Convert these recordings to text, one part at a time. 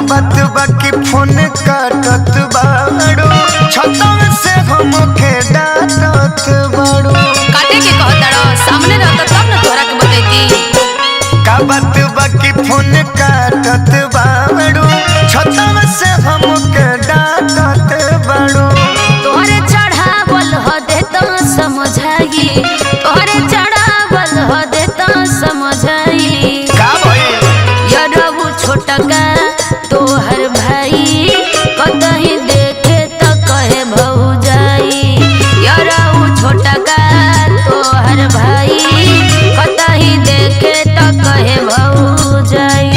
बात बाकी फोन काटत बाड़ो छतम से हमके डांटत बाड़ो। काटे के कहतड़ो सामने रहता तब न तोहरा के बतैती। का बात बाकी फोन काटत बाड़ो छतम से हमके डांटत बाड़ो। तोहरे चढ़ावल ह देता समझाई, तोहरे चढ़ावल ह देता समझाई। का भइल यरबू छोटका तोहर भाई कतही देखे त कहे भौजाई। यरबू छोटका तोहर भाई कतही देखे त कहे भौजाई।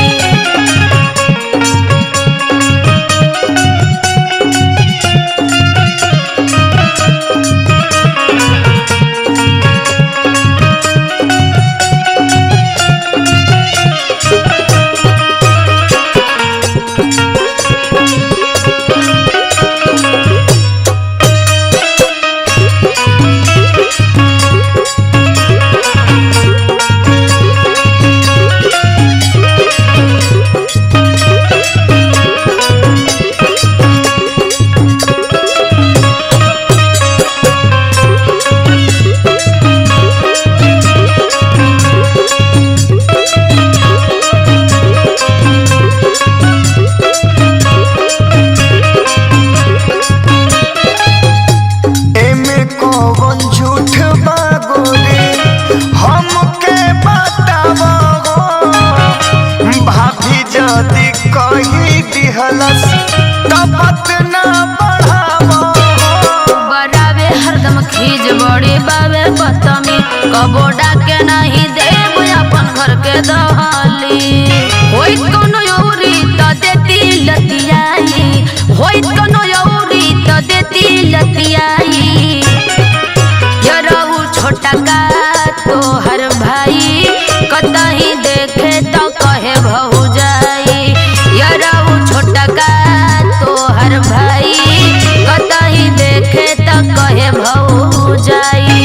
कही दिहलस तपत ना बढ़ावो। बरावे हरदम खीज बड़ी बावे बतमी कबो डाके नहीं देव अपन घर के दहली। होई कोनो यौरी त देती लतियाई, होई कोनो यौरी त देती लतियाई। यरहु छोटका तोहर भाई कतही देखे त कहे भौजाई। यरहु छोटका तोहर भाई कतही देखे त कहे भौजाई।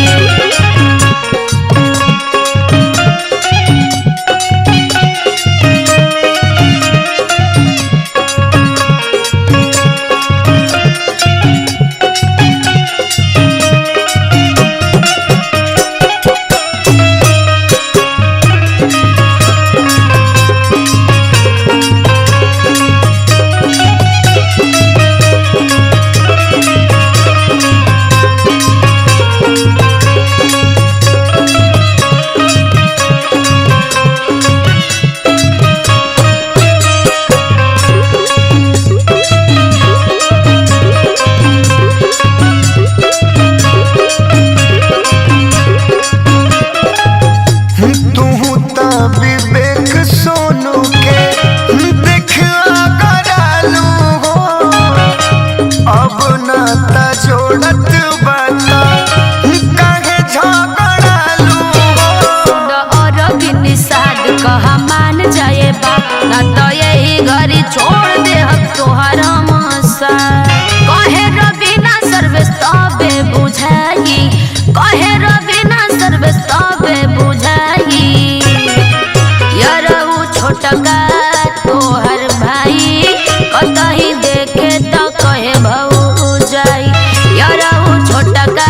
जोड़त बता काहे झगड़ालू और निषाद कहा मान जाए बा न तो यही घरी छोड़ दे हम तोहर मसा। कहे रबीना सर्विस तबे बुझाई, कहे रबीना सर्विस तबे बुझाई। यरहु छोटका तोहर भाई कतही देखे त कहे भौजाई। यरहु छोटका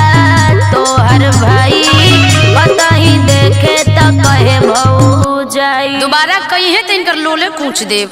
तोहर भाई कतही देखे त कहे भौजाई। दोबारा कहीं है तो इनकर लोले कूच देव।